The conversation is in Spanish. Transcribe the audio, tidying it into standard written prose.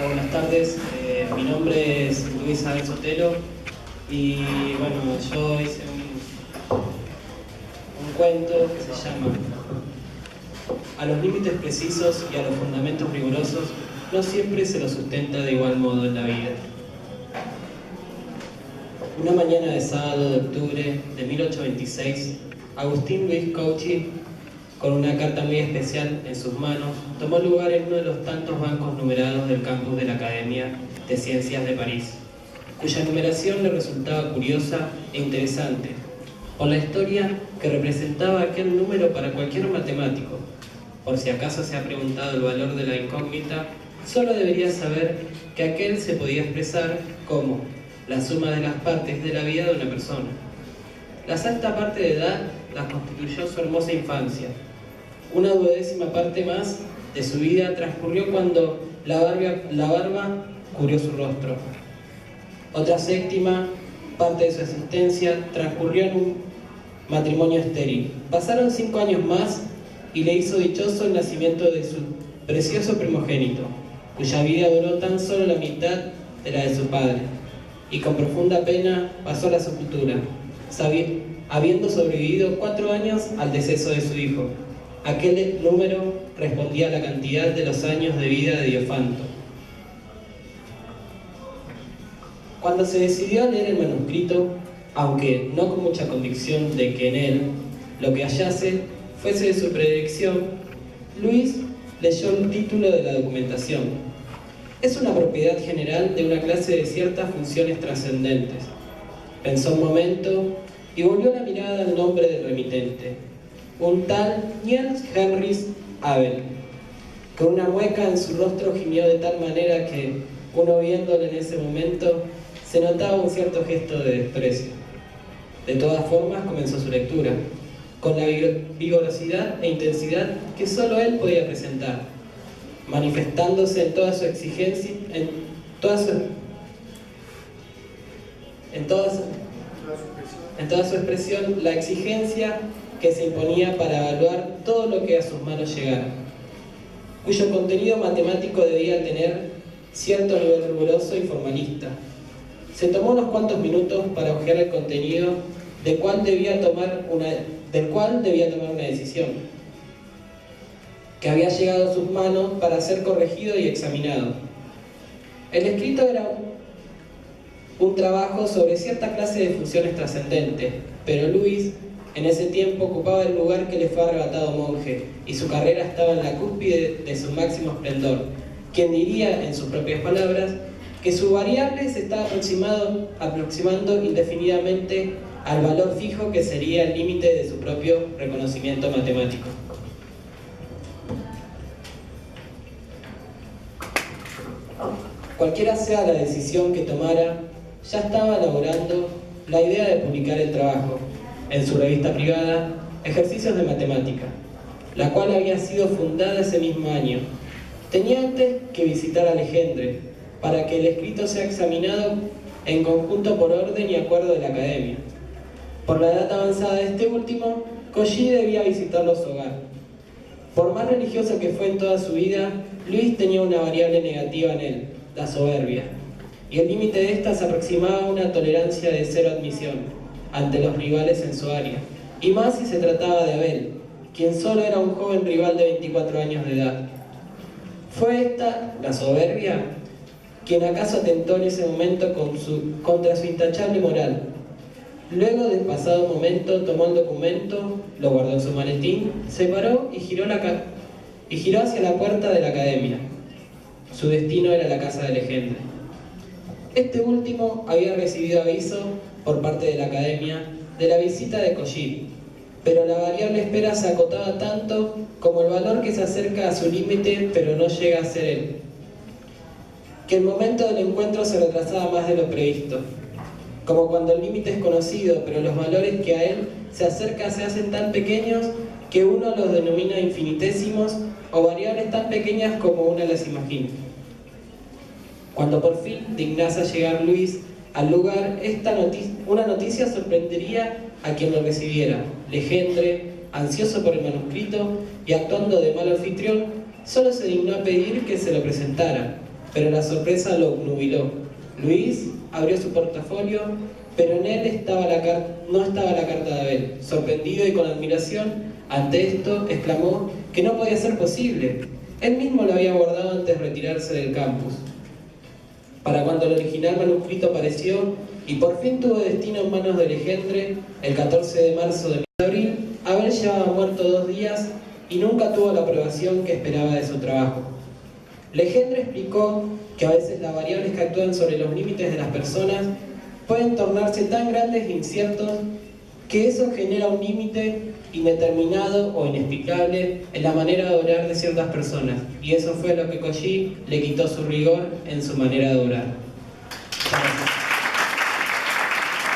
buenas tardes. Mi nombre es Luis Abel Sotelo y bueno, yo hice un cuento que se llama A los límites precisos y a los fundamentos rigurosos no siempre se los sustenta de igual modo en la vida. Una mañana de sábado de octubre de 1826, Agustín Luis Cauchy, con una carta muy especial en sus manos, tomó lugar en uno de los tantos bancos numerados del campus de la Academia de Ciencias de París, cuya numeración le resultaba curiosa e interesante, por la historia que representaba aquel número para cualquier matemático. Por si acaso se ha preguntado el valor de la incógnita, solo debería saber que aquel se podía expresar como la suma de las partes de la vida de una persona. La sexta parte de edad la constituyó su hermosa infancia. Una 12ª parte más de su vida transcurrió cuando la barba cubrió su rostro. Otra 7ª parte de su existencia transcurrió en un matrimonio estéril. Pasaron 5 años más y le hizo dichoso el nacimiento de su precioso primogénito, cuya vida duró tan solo la mitad de la de su padre, y con profunda pena pasó a la sepultura, habiendo sobrevivido 4 años al deceso de su hijo. Aquel número respondía a la cantidad de los años de vida de Diofanto. Cuando se decidió a leer el manuscrito, aunque no con mucha convicción de que en él lo que hallase fuese de su predicción, Luis leyó el título de la documentación. Es una propiedad general de una clase de ciertas funciones trascendentes. Pensó un momento y volvió la mirada al nombre del remitente, un tal Niels Henrich Abel. Con una mueca en su rostro gimió de tal manera que, uno viéndolo en ese momento, se notaba un cierto gesto de desprecio. De todas formas, comenzó su lectura, con la vigorosidad e intensidad que solo él podía presentar, manifestándose en toda su exigencia, en toda su expresión, la exigencia que se imponía para evaluar todo lo que a sus manos llegara, cuyo contenido matemático debía tener cierto nivel riguroso y formalista. Se tomó unos cuantos minutos para hojear el contenido del cual debía tomar una decisión, que había llegado a sus manos para ser corregido y examinado. El escrito era un trabajo sobre cierta clase de funciones trascendentes, pero Luis en ese tiempo ocupaba el lugar que le fue arrebatado monje, y su carrera estaba en la cúspide de su máximo esplendor. Quien diría, en sus propias palabras, que su variable se estaba aproximando indefinidamente al valor fijo que sería el límite de su propio reconocimiento matemático. Cualquiera sea la decisión que tomara, ya estaba elaborando la idea de publicar el trabajo en su revista privada, Ejercicios de Matemática, la cual había sido fundada ese mismo año. Tenía antes que visitar a Legendre, para que el escrito sea examinado en conjunto por orden y acuerdo de la Academia. Por la edad avanzada de este último, Cauchy debía visitarlo a su hogar. Por más religioso que fue en toda su vida, Luis tenía una variable negativa en él, la soberbia, y el límite de esta se aproximaba a una tolerancia de cero admisión ante los rivales en su área, y más si se trataba de Abel, quien solo era un joven rival de 24 años de edad. ¿Fue esta, la soberbia, quien acaso atentó en ese momento contra su intachable moral? Luego del pasado momento, tomó el documento, lo guardó en su maletín, se paró y giró hacia la puerta de la Academia. Su destino era la casa de Legendre. Este último había recibido aviso por parte de la Academia de la visita de Cauchy, pero la variable espera se acotaba tanto como el valor que se acerca a su límite pero no llega a ser él, que el momento del encuentro se retrasaba más de lo previsto, como cuando el límite es conocido pero los valores que a él se acerca se hacen tan pequeños que uno los denomina infinitésimos o variables tan pequeñas como una las imagina. Cuando por fin dignase llegar Luis al lugar, una noticia sorprendería a quien lo recibiera. Legendre, ansioso por el manuscrito y actuando de mal anfitrión, solo se dignó a pedir que se lo presentara. pero la sorpresa lo obnubiló. Luis abrió su portafolio, pero en él no estaba la carta de Abel. Sorprendido y con admiración ante esto, exclamó que no podía ser posible. Él mismo lo había guardado antes de retirarse del campus. Para cuando el original manuscrito apareció y por fin tuvo destino en manos de Legendre, el 14 de marzo de abril, Abel llevaba muerto 2 días y nunca tuvo la aprobación que esperaba de su trabajo. Legendre explicó que a veces las variables que actúan sobre los límites de las personas pueden tornarse tan grandes e inciertos que eso genera un límite indeterminado o inexplicable en la manera de orar de ciertas personas, y eso fue lo que Cauchy le quitó su rigor en su manera de orar.